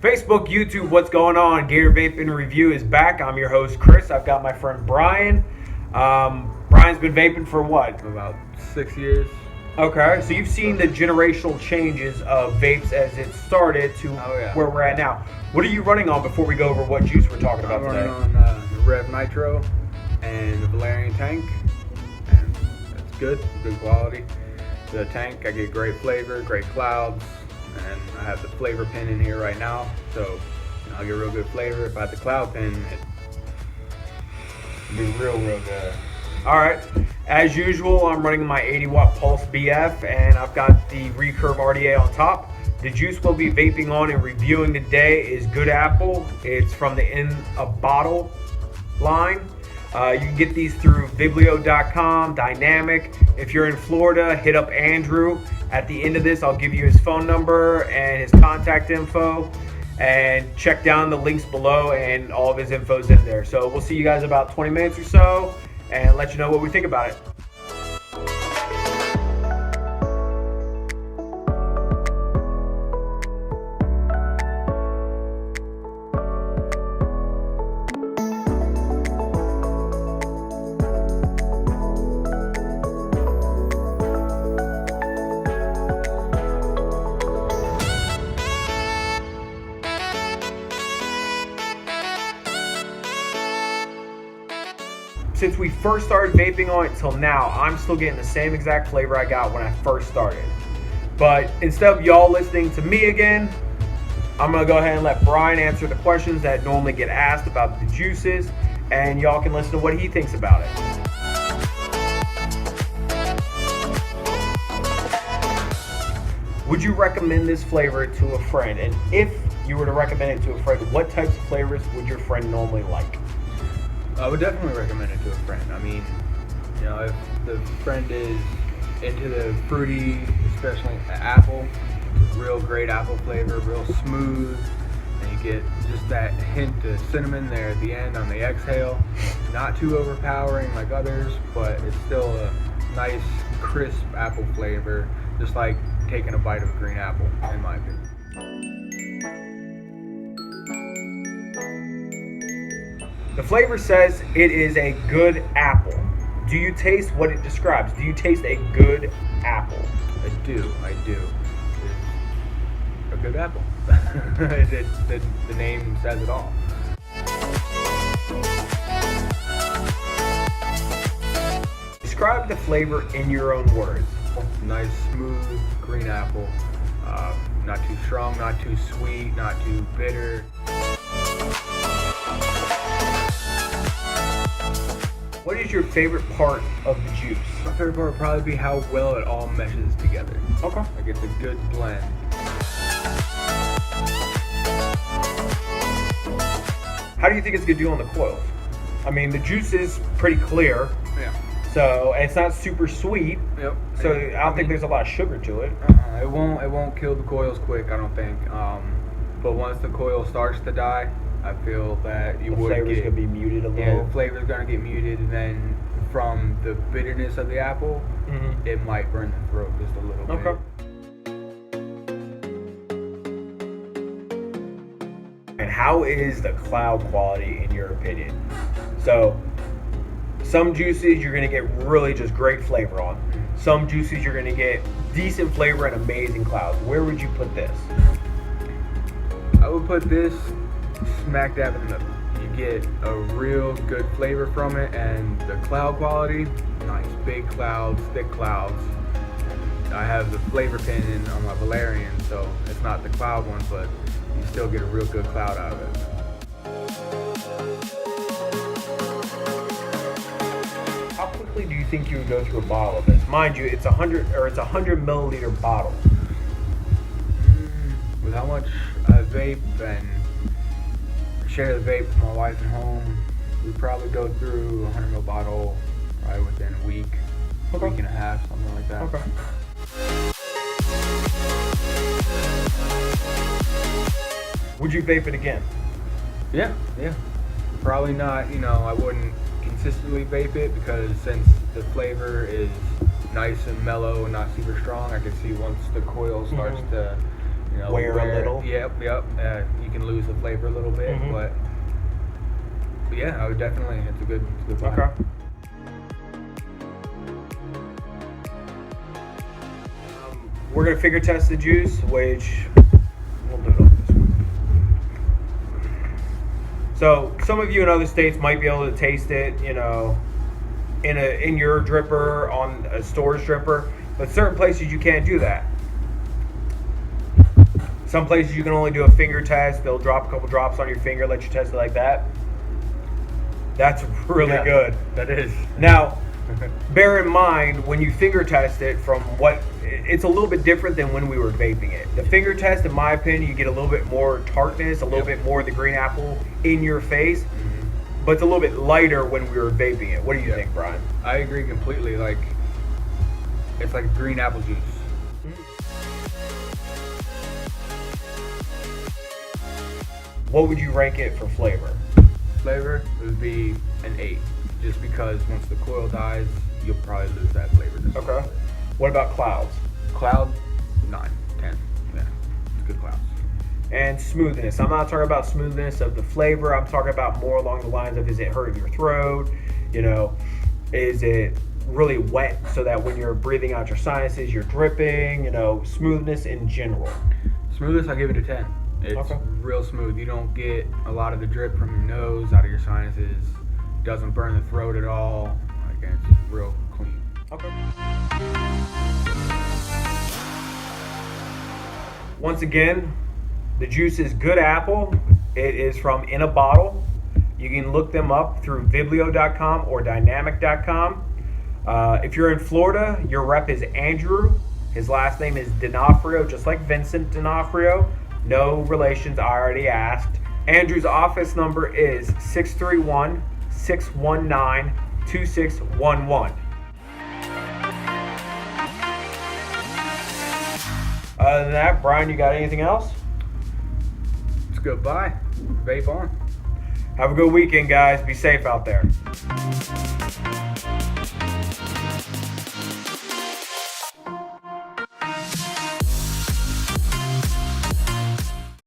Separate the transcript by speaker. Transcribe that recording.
Speaker 1: Facebook, YouTube, what's going on? Gator Vaping Review is back. I'm your host, Chris. I've got my friend Brian. Brian's been vaping for what?
Speaker 2: About 6 years.
Speaker 1: Okay, so you've seen the generational changes of vapes as it started to where we're at now. What are you running on before we go over what juice we're talking about today?
Speaker 2: I'm running on the Rev Nitro and the Valerian tank, and it's good quality. The tank, I get great flavor, great clouds, and I have the flavor pin in here right now, so I'll get real good flavor. If I had the cloud pin, it'd be real good.
Speaker 1: Alright, as usual, I'm running my 80 watt Pulse BF, and I've got the Recurve RDA on top. The juice we'll be vaping on and reviewing today is Good Apple. It's from the In a Bottle line. You can get these through VIBLEO.com, Dynamic. If you're in Florida, hit up Andrew. At the end of this, I'll give you his phone number and his contact info. And check down the links below, and all of his info's in there. So we'll see you guys about 20 minutes or so and let you know what we think about it. Since we first started vaping on it till now, I'm still getting the same exact flavor I got when I first started. But instead of y'all listening to me again, I'm gonna go ahead and let Brian answer the questions that normally get asked about the juices, and y'all can listen to what he thinks about it. Would you recommend this flavor to a friend? And if you were to recommend it to a friend, what types of flavors would your friend normally like?
Speaker 2: I would definitely recommend it to a friend. I mean, if the friend is into the fruity, especially apple, real great apple flavor, real smooth, and you get just that hint of cinnamon there at the end on the exhale. Not too overpowering like others, but it's still a nice, crisp apple flavor, just like taking a bite of a green apple, in my opinion.
Speaker 1: The flavor says it is a good apple. Do you taste what it describes? Do you taste a good apple?
Speaker 2: I do. It's a good apple. The name says it all.
Speaker 1: Describe the flavor in your own words.
Speaker 2: Nice, smooth, green apple. Not too strong, not too sweet, not too bitter.
Speaker 1: What is your favorite part of the juice?
Speaker 2: My favorite part would probably be how well it all meshes together.
Speaker 1: Okay.
Speaker 2: Like it's a good blend.
Speaker 1: How do you think it's gonna do on the coils? I mean, the juice is pretty clear.
Speaker 2: Yeah.
Speaker 1: So, and it's not super sweet.
Speaker 2: Yep.
Speaker 1: So I don't think there's a lot of sugar to it.
Speaker 2: It won't kill the coils quick, I don't think. But once the coil starts to die, I feel that
Speaker 1: The flavor's gonna be muted a little.
Speaker 2: Yeah, the flavor's gonna get muted, and then from the bitterness of the apple, it might burn the throat just a little bit.
Speaker 1: Okay. And how is the cloud quality in your opinion? So, some juices you're gonna get really just great flavor on. Some juices you're gonna get decent flavor and amazing clouds. Where would you put this?
Speaker 2: I would put this smack dab in the middle. You get a real good flavor from it, and the cloud quality, nice big clouds, thick clouds. I have the flavor pin in on my Valerian, so it's not the cloud one, but you still get a real good cloud out of it.
Speaker 1: How quickly do you think you would go through a bottle of this? Mind you, it's a 100 milliliter bottle.
Speaker 2: With how much I vape and share the vape with my wife at home, we probably go through a 100 ml bottle probably within a week, week and a half, something like that.
Speaker 1: Okay. Would you vape it again?
Speaker 2: Yeah. Probably not, I wouldn't consistently vape it, because since the flavor is nice and mellow and not super strong, I can see once the coil starts to
Speaker 1: wear a little.
Speaker 2: Yep. You can lose the flavor a little bit, but yeah, I would definitely. It's a good buy.
Speaker 1: Okay. We're gonna finger test the juice, which we'll do it on this one. So some of you in other states might be able to taste it, in your dripper, on a storage dripper, but certain places you can't do that. Some places you can only do a finger test. They'll drop a couple drops on your finger, let you test it like that. That's really good.
Speaker 2: That is.
Speaker 1: Now, bear in mind when you finger test it, it's a little bit different than when we were vaping it. The finger test, in my opinion, you get a little bit more tartness, a little bit more of the green apple in your face, but it's a little bit lighter when we were vaping it. What do you think, Brian?
Speaker 2: I agree completely. It's like green apple juice.
Speaker 1: What would you rank it for flavor?
Speaker 2: Flavor would be an 8, just because once the coil dies, you'll probably lose that flavor.
Speaker 1: Okay. What about clouds?
Speaker 2: Cloud, 9, 10. Yeah, it's good clouds.
Speaker 1: And smoothness. I'm not talking about smoothness of the flavor. I'm talking about more along the lines of, is it hurting your throat? Is it really wet so that when you're breathing out your sinuses, you're dripping? Smoothness in general.
Speaker 2: Smoothness, I give it a 10. It's real smooth. You don't get a lot of the drip from your nose, out of your sinuses. Doesn't burn the throat at all. It's real clean.
Speaker 1: Okay. Once again, the juice is Good Apple. It is from In a Bottle. You can look them up through VIBLEO.com or Dynamic.com. If you're in Florida, your rep is Andrew. His last name is Donofrio, just like Vincent Donofrio. No relations, I already asked. Andrew's office number is 631-619-2611. Other than that, Brian, you got anything else?
Speaker 2: It's goodbye. Vape on.
Speaker 1: Have a good weekend, guys. Be safe out there.